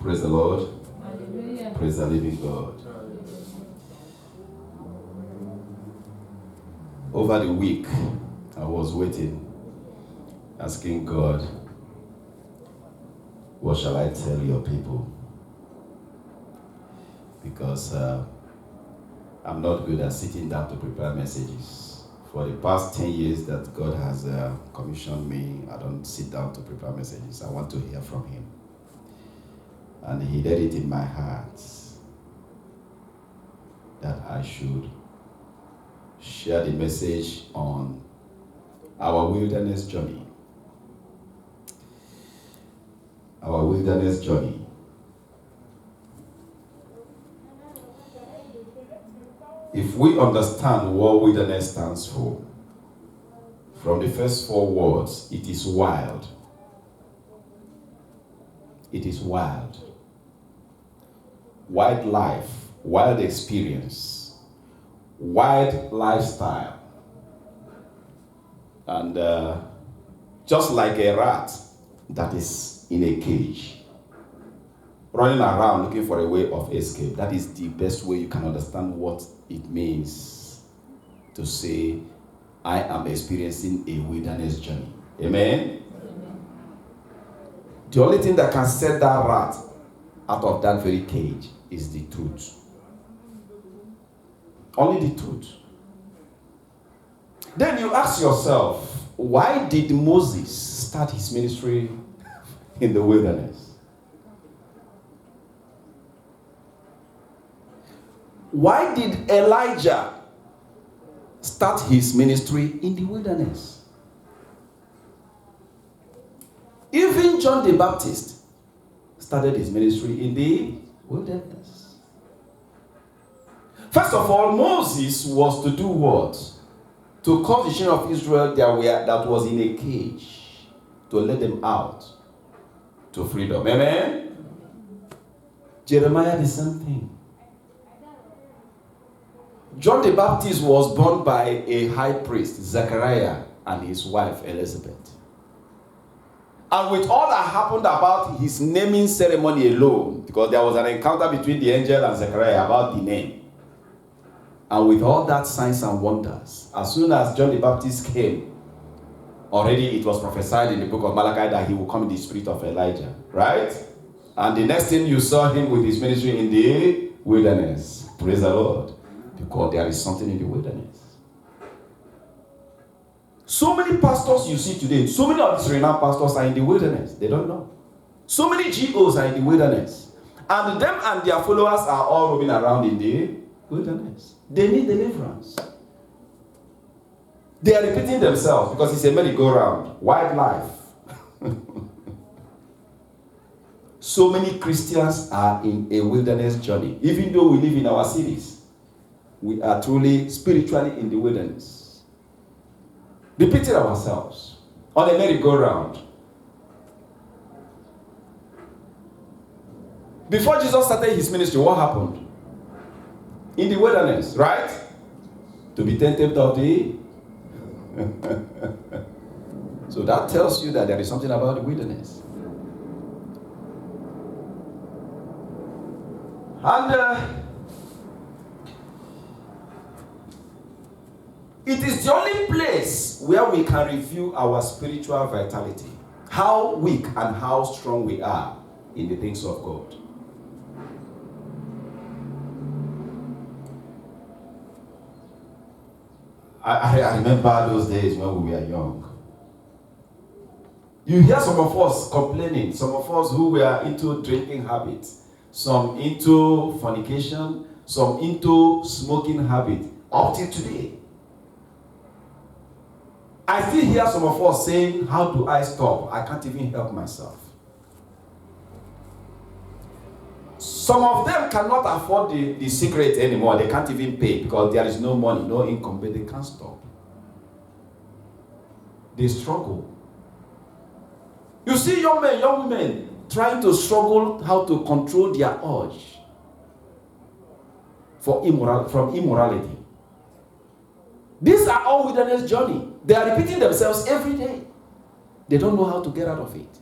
Praise the Lord. Hallelujah. Praise the living God. Over the week, I was waiting, asking God, what shall I tell your people? Because I'm not good at sitting down to prepare messages. For the past 10 years that God has commissioned me, I don't sit down to prepare messages. I want to hear from Him. And He laid it in my heart that I should share the message on our wilderness journey. Our wilderness journey. If we understand what wilderness stands for, from the first 4 words, it is wild. It is wild. Wild life, wild experience, wild lifestyle. And just like a rat that is in a cage, running around looking for a way of escape, that is the best way you can understand what it means to say, I am experiencing a wilderness journey. Amen? The only thing that can set that rat out of that very cage is the truth. Only the truth. Then you ask yourself, why did Moses start his ministry in the wilderness? Why did Elijah start his ministry in the wilderness? Even John the Baptist started his ministry in the wilderness. First of all, Moses was to do what? To call the children of Israel that was in a cage, to let them out to freedom. Amen? Jeremiah the same thing. John the Baptist was born by a high priest, Zechariah, and his wife, Elizabeth. And with all that happened about his naming ceremony alone, because there was an encounter between the angel and Zechariah about the name, and with all that signs and wonders, as soon as John the Baptist came, already it was prophesied in the book of Malachi that he will come in the spirit of Elijah, right? And the next thing you saw him with his ministry in the wilderness. Praise the Lord. Because there is something in the wilderness. So many pastors you see today, so many of these renowned pastors are in the wilderness. They don't know. So many GOs are in the wilderness. And them and their followers are all roaming around in the wilderness. They need deliverance. They are repeating themselves because it's a merry-go-round. Wildlife. So many Christians are in a wilderness journey. Even though we live in our cities, we are truly spiritually in the wilderness. Repeating ourselves on a merry-go-round. Before Jesus started his ministry, what happened? In the wilderness, right? To be tempted of the... So that tells you that there is something about the wilderness. And it is the only place where we can review our spiritual vitality. How weak and how strong we are in the things of God. I remember those days when we were young. You hear some of us complaining, some of us who were into drinking habits, some into fornication, some into smoking habit, up till today. I still hear some of us saying, how do I stop? I can't even help myself. Some of them cannot afford the cigarette anymore. They can't even pay because there is no money, no income, but they can't stop. They struggle. You see young men, young women trying to struggle how to control their urge from immorality. These are all wilderness journey. They are repeating themselves every day. They don't know how to get out of it.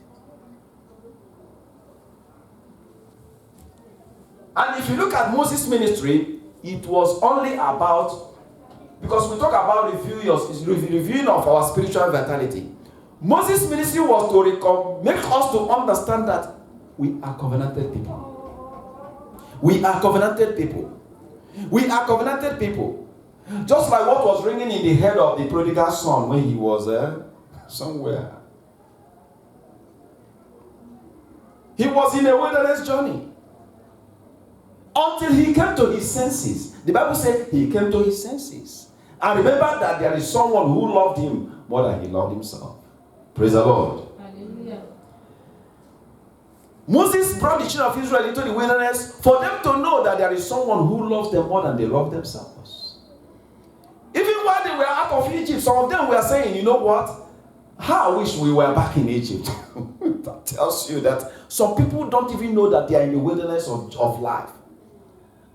And if you look at Moses' ministry, it was only about, because we talk about reviewing of our spiritual vitality. Moses' ministry was to make us to understand that we are covenanted people. We are covenanted people. We are covenanted people. Just like what was ringing in the head of the prodigal son when he was somewhere. He was in a wilderness journey. Until he came to his senses. The Bible said he came to his senses. And remember that there is someone who loved him more than he loved himself. Praise the Lord. Hallelujah. Moses brought the children of Israel into the wilderness for them to know that there is someone who loves them more than they love themselves. Even while they were out of Egypt, some of them were saying, you know what? How I wish we were back in Egypt. That tells you that some people don't even know that they are in the wilderness of life.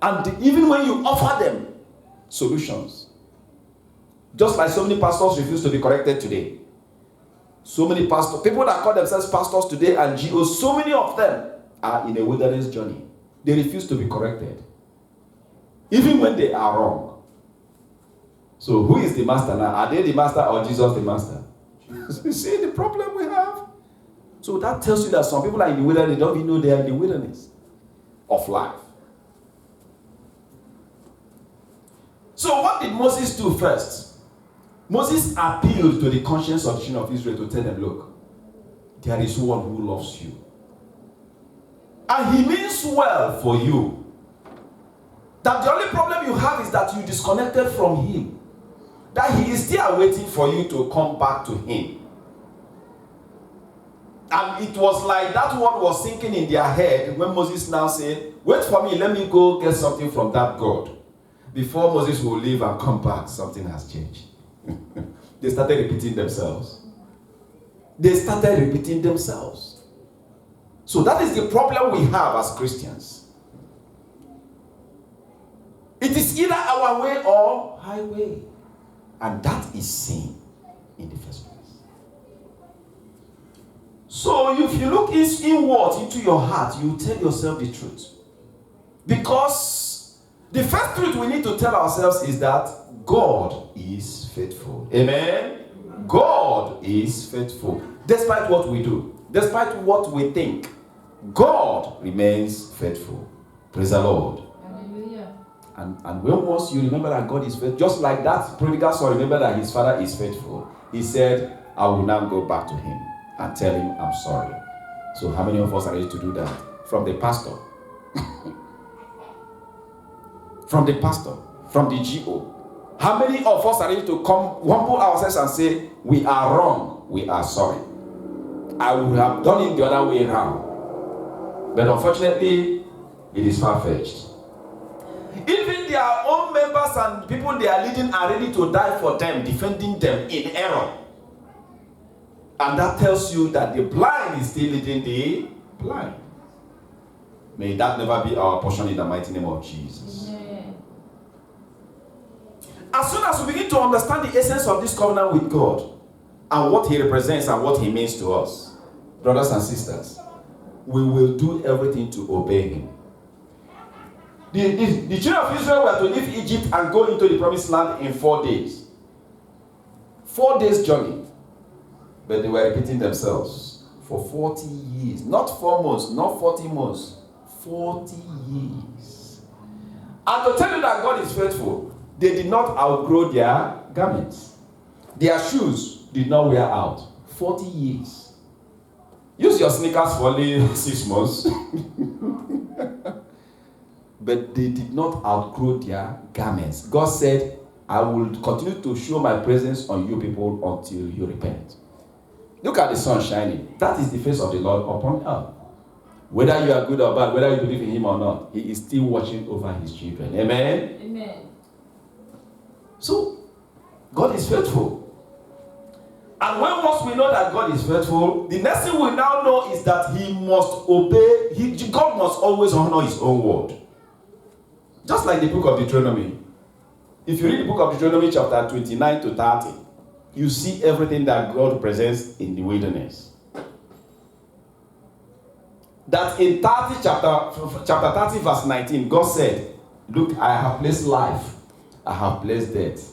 And even when you offer them solutions, just like so many pastors refuse to be corrected today. So many pastors, people that call themselves pastors today and GOs, so many of them are in a wilderness journey. They refuse to be corrected. Even when they are wrong. So who is the master now? Are they the master or Jesus the master? You see the problem we have? So that tells you that some people are in the wilderness, they don't even know they are in the wilderness of life. So what did Moses do first? Moses appealed to the conscience of the children of Israel to tell them, look, there is one who loves you. And he means well for you. That the only problem you have is that you disconnected from him. That he is still waiting for you to come back to him. And it was like that word was sinking in their head when Moses now said, wait for me, let me go get something from that God. Before Moses will leave and come back, something has changed. They started repeating themselves. They started repeating themselves. So that is the problem we have as Christians. It is either our way or highway. And that is sin in the first place. So if you look inward into your heart, you tell yourself the truth. Because the first truth we need to tell ourselves is that God is faithful. Amen? God is faithful. Despite what we do, despite what we think, God remains faithful. Praise the Lord. Hallelujah. And when once you remember that God is faithful, just like that prodigal son remember that his father is faithful, he said, I will now go back to him and tell him I'm sorry. So how many of us are ready to do that? From the pastor. From the pastor. From the GO. How many of us are ready to come humble ourselves and say, we are wrong, we are sorry. I would have done it the other way around. But unfortunately, it is far-fetched. Even their own members and people they are leading are ready to die for them, defending them in error. And that tells you that the blind is still leading the blind. May that never be our portion in the mighty name of Jesus. Amen. As soon as we begin to understand the essence of this covenant with God and what he represents and what he means to us, brothers and sisters, we will do everything to obey him. The children of Israel were to leave Egypt and go into the promised land in 4 days. 4 days journey. But they were repeating themselves for 40 years. Not 4 months, not 40 months. 40 years. And to tell you that God is faithful, they did not outgrow their garments. Their shoes did not wear out. 40 years. Use your sneakers for only 6 months. But they did not outgrow their garments. God said, I will continue to show my presence on you people until you repent. Look at the sun shining. That is the face of the Lord upon earth. Whether you are good or bad, whether you believe in him or not, he is still watching over his children. Amen? Amen. So, God is faithful. And when once we know that God is faithful, the next thing we now know is that he must obey, God must always honor his own word. Just like the book of Deuteronomy. If you read the book of Deuteronomy chapter 29 to 30, you see everything that God presents in the wilderness. that in chapter 30 verse 19, God said, look, I have placed life, I have placed death,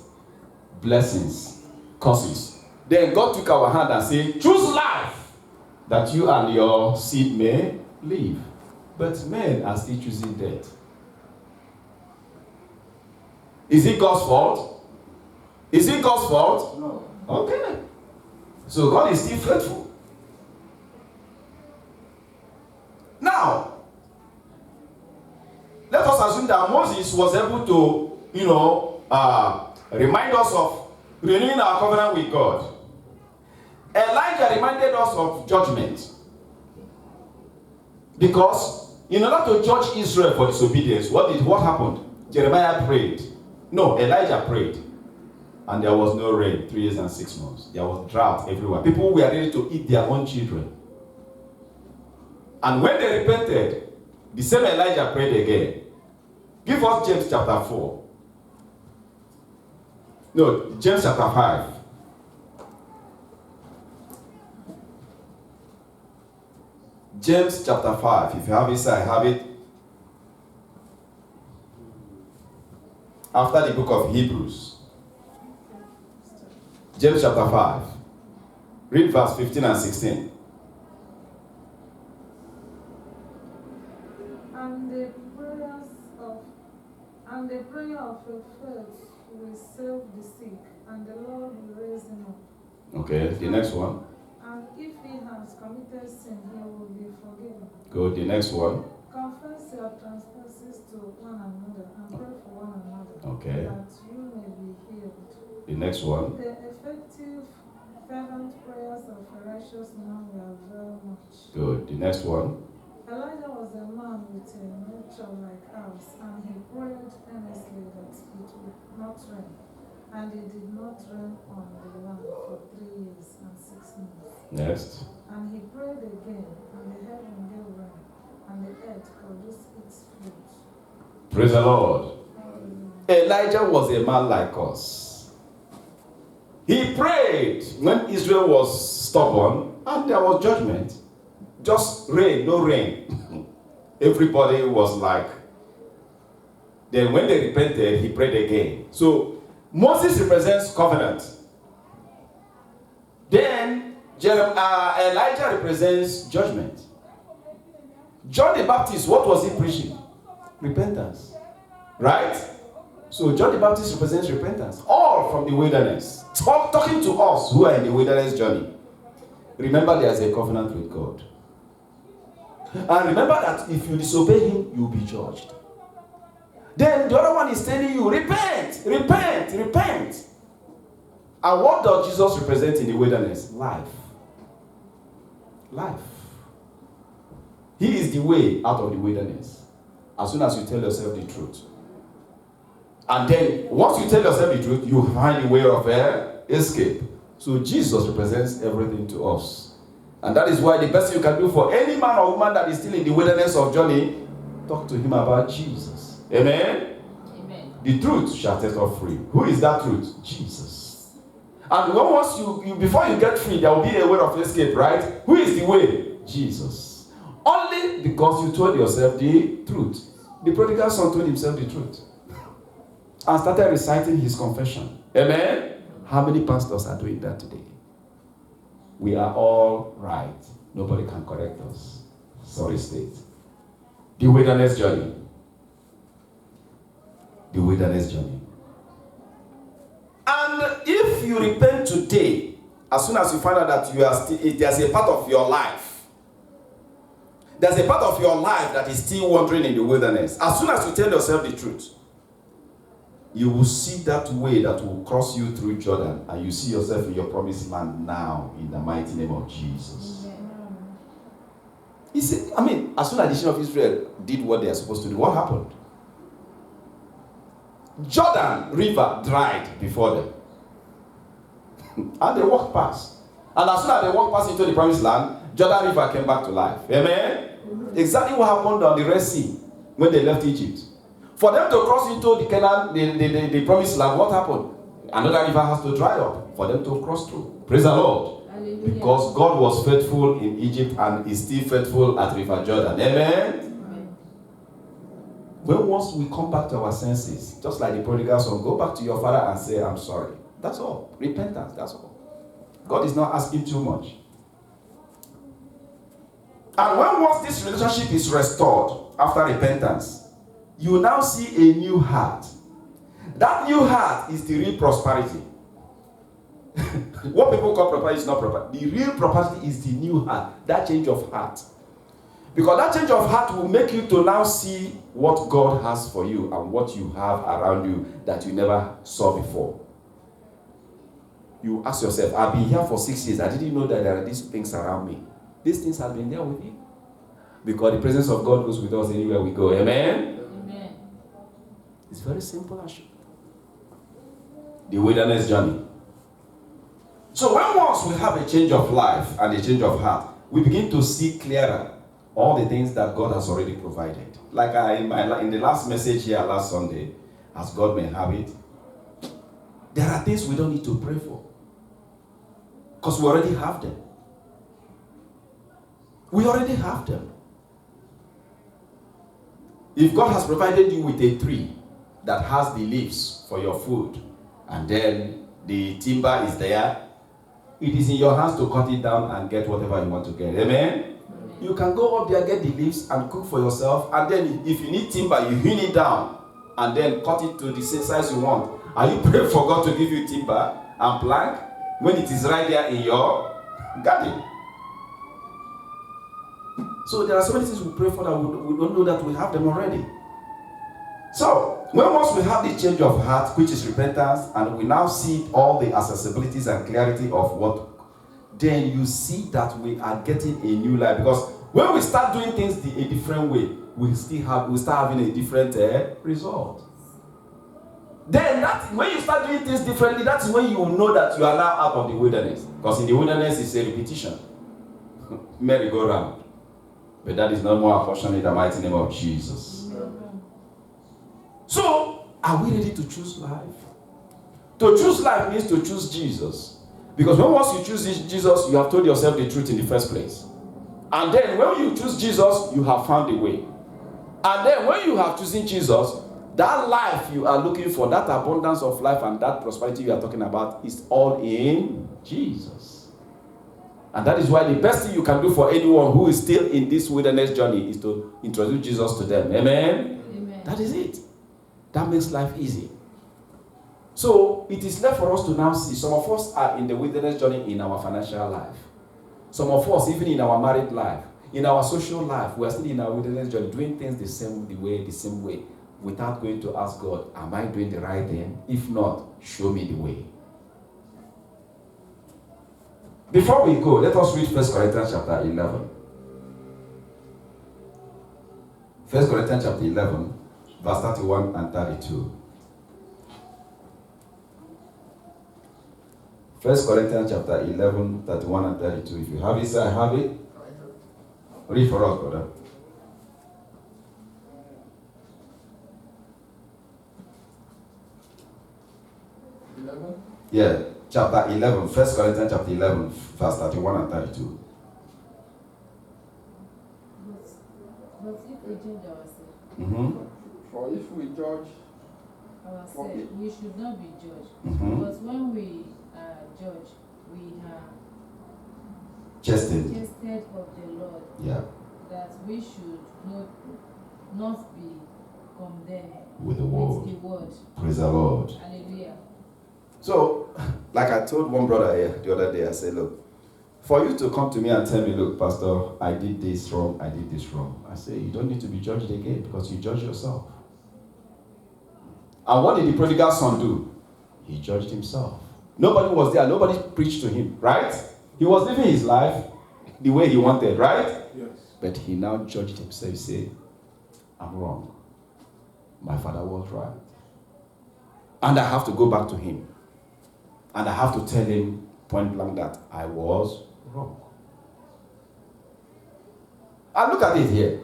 blessings, curses. Then God took our hand and said, choose life, that you and your seed may live. But men are still choosing death. Is it God's fault? Is it God's fault? No. Okay. So God is still faithful. Now, let us assume that Moses was able to, remind us of renewing our covenant with God. Elijah reminded us of judgment. Because in order to judge Israel for disobedience, what happened? Jeremiah prayed. No, Elijah prayed. And there was no rain 3 years and 6 months. There was drought everywhere. People were ready to eat their own children. And when they repented, the same Elijah prayed again. Give us James chapter 4. No, James chapter 5. James chapter 5. If you have it, I have it. After the book of Hebrews. James chapter 5. Read verse 15 and 16. And the prayer of your faith will save the sick, and the Lord will raise him up. Okay, the next one. And if he has committed sin, he will be forgiven. Go, the next one. Confess your trespasses to one another and pray for one another, okay, that you may be healed. The next one. The effective, fervent prayers of a righteous man will avail much. Good. The next one. Elijah was a man with a nature like ours, and he prayed earnestly that it would not rain. And it did not rain on the land for 3 years and 6 months. Next. And he prayed again, and the heaven gave rain, and the earth produced its fruit. Praise the Lord. Elijah was a man like us. He prayed when Israel was stubborn, and there was judgment. Just rain, no rain. Everybody was like. Then when they repented, he prayed again. So Moses represents covenant. Then Elijah represents judgment. John the Baptist, what was he preaching? Repentance. Right? So John the Baptist represents repentance. All from the wilderness. Talking to us who are in the wilderness journey. Remember, there's a covenant with God. And remember that if you disobey him, you'll be judged. Then the other one is telling you, repent, repent, repent. And what does Jesus represent in the wilderness? Life. Life. He is the way out of the wilderness. As soon as you tell yourself the truth. And then, once you tell yourself the truth, you find a way of escape. So Jesus represents everything to us. And that is why the best you can do for any man or woman that is still in the wilderness of journey, talk to him about Jesus. Amen? Amen. The truth shall set us free. Who is that truth? Jesus. And once you before you get free, there will be a way of escape, right? Who is the way? Jesus. Only because you told yourself the truth. The prodigal son told himself the truth. And started reciting his confession. Amen? How many pastors are doing that today? We are all right. Nobody can correct us. Sorry, state. The wilderness journey. The wilderness journey. And if you repent today, as soon as you find out that you are still, there's a part of your life. There's a part of your life that is still wandering in the wilderness. As soon as you tell yourself the truth, you will see that way that will cross you through Jordan, and you see yourself in your promised land now in the mighty name of Jesus. You see, as soon as the nation of Israel did what they are supposed to do, what happened? Jordan River dried before them. And they walked past. And as soon as they walked past into the promised land, Jordan River came back to life. Amen? Exactly what happened on the Red Sea when they left Egypt. For them to cross into the Canaan, the promised land, what happened? Another river has to dry up for them to cross through. Praise the Lord. Because God was faithful in Egypt and is still faithful at River Jordan. Amen? When once we come back to our senses, just like the prodigal son, go back to your father and say, I'm sorry. That's all. Repentance, that's all. God is not asking too much. And when once this relationship is restored after repentance, you now see a new heart. That new heart is the real prosperity. What people call prosperity is not prosperity. The real prosperity is the new heart, that change of heart. Because that change of heart will make you to now see what God has for you and what you have around you that you never saw before. You ask yourself, I've been here for 6 years. I didn't know that there are these things around me. These things have been there with me. Because the presence of God goes with us anywhere we go. Amen? Amen. It's very simple and short. The wilderness journey. So when once we have a change of life and a change of heart, we begin to see clearer all the things that God has already provided. Like in the last message here last Sunday, as God may have it, there are things we don't need to pray for. Because we already have them. We already have them. If God has provided you with a tree that has the leaves for your food, and then the timber is there, it is in your hands to cut it down and get whatever you want to get. Amen? You can go up there, get the leaves and cook for yourself, and then if you need timber, you hew it down and then cut it to the same size you want. Are you praying for God to give you timber and plank when it is right there in your garden? So there are so many things we pray for that we don't know that we have them already. So when once we have the change of heart, which is repentance, and we now see all the accessibilities and clarity of what, then you see that we are getting a new life. Because when we start doing things a different way, we start having a different result. Then when you start doing things differently, that's when you will know that you are now out of the wilderness. Because in the wilderness it's a repetition. Merry-go-round. But that is not more a portion in the mighty name of Jesus. So, are we ready to choose life? To choose life means to choose Jesus. Because when once you choose Jesus, you have told yourself the truth in the first place. And then when you choose Jesus, you have found a way. And then when you have chosen Jesus, that life you are looking for, that abundance of life and that prosperity you are talking about is all in Jesus. And that is why the best thing you can do for anyone who is still in this wilderness journey is to introduce Jesus to them. Amen? Amen. That is it. That makes life easy. So it is left for us to now see. Some of us are in the wilderness journey in our financial life. Some of us, even in our married life, in our social life, we are still in our wilderness journey, doing things the same way, without going to ask God, am I doing the right thing? If not, show me the way. Before we go, let us read 1 Corinthians chapter 11. 1 Corinthians chapter 11, verse 31 and 32. 1 Corinthians chapter 11, 31 and 32. If you have it, say I have it. Read for us, brother. Yeah, chapter 11, 1 Corinthians chapter 11, verse 31 and 32. But if we judge ourselves, For if we judge ourselves, we should not be judged. Mm-hmm. But when we are judged, we are Chastened. tested of the Lord, Yeah, that we should not be condemned with the with the word. word. Praise the Lord. Hallelujah. So, like I told one brother here the other day, I said, look, for you to come to me and tell me, look, Pastor, I did this wrong, I did this wrong. I say, you don't need to be judged again because you judge yourself. And what did the prodigal son do? He judged himself. Nobody was there, nobody preached to him, right? He was living his life the way he wanted, right? Yes. But he now judged himself. He said, I'm wrong. My father was right. And I have to go back to him. And I have to tell him point blank that I was wrong. And look at it here.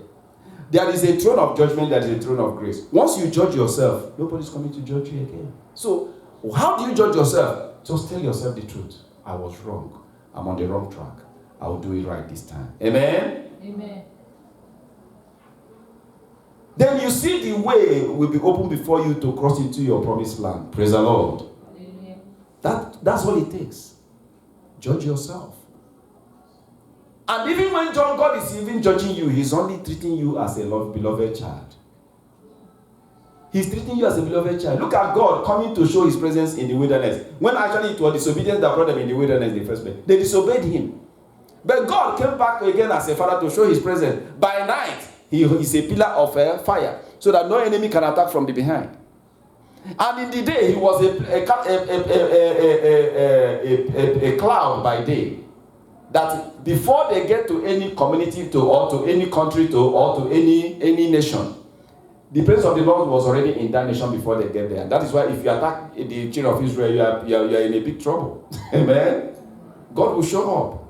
There is a throne of judgment, there is a throne of grace. Once you judge yourself, nobody's coming to judge you again. So, how do you judge yourself? Just tell yourself the truth. I was wrong. I'm on the wrong track. I will do it right this time. Amen? Amen. Then you see the way will be open before you to cross into your promised land. Praise the Lord. Hallelujah. That's what it takes. Judge yourself. And even when God is even judging you, he's only treating you as a beloved child. He's treating you as a beloved child. Look at God coming to show his presence in the wilderness. When actually it was disobedience that brought them in the wilderness in the first place. They disobeyed him. But God came back again as a father to show his presence. By night, he is a pillar of fire, so that no enemy can attack from the behind. And in the day, he was a cloud by day. That before they get to any community or to any country or to any nation, the presence of the Lord was already in that nation before they get there. And that is why if you attack the children of Israel, you are in a big trouble. Amen? God will show up.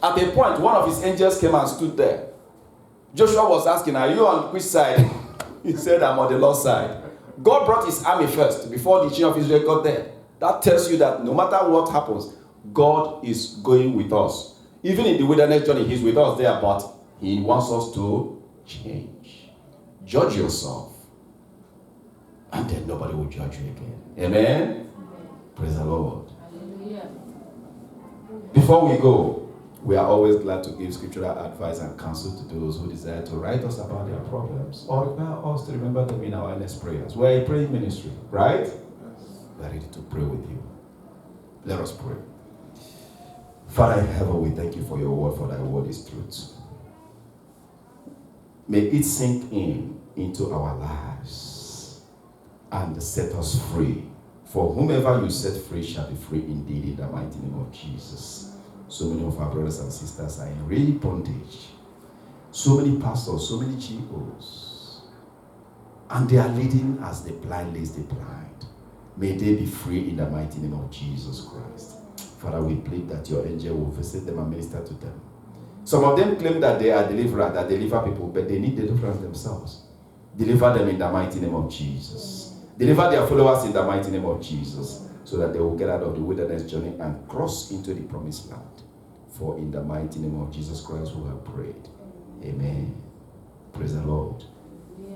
At a point, one of his angels came and stood there. Joshua was asking, are you on which side? He said, I'm on the Lord's side. God brought his army first before the children of Israel got there. That tells you that no matter what happens, God is going with us. Even in the wilderness journey, he's with us there, but he wants us to change. Judge yourself, and then nobody will judge you again. Amen? Amen. Praise the Lord. Hallelujah. Before we go, we are always glad to give scriptural advice and counsel to those who desire to write us about their problems or require us to remember them in our earnest prayers. We're a praying ministry, right? We're ready to pray with you. Let us pray. Father in heaven, we thank you for your word, for thy word is truth. May it sink into our lives and set us free. For whomever you set free shall be free indeed, in the mighty name of Jesus. So many of our brothers and sisters are in real bondage. So many pastors, so many GOs. And they are leading as the blind leads the blind. May they be free in the mighty name of Jesus Christ. Father, we plead that your angel will visit them and minister to them. Some of them claim that they are deliverers, that deliver people, but they need deliverance themselves. Deliver them in the mighty name of Jesus. Deliver their followers in the mighty name of Jesus, so that they will get out of the wilderness journey and cross into the promised land. For in the mighty name of Jesus Christ we have prayed. Amen. Praise the Lord. Yeah.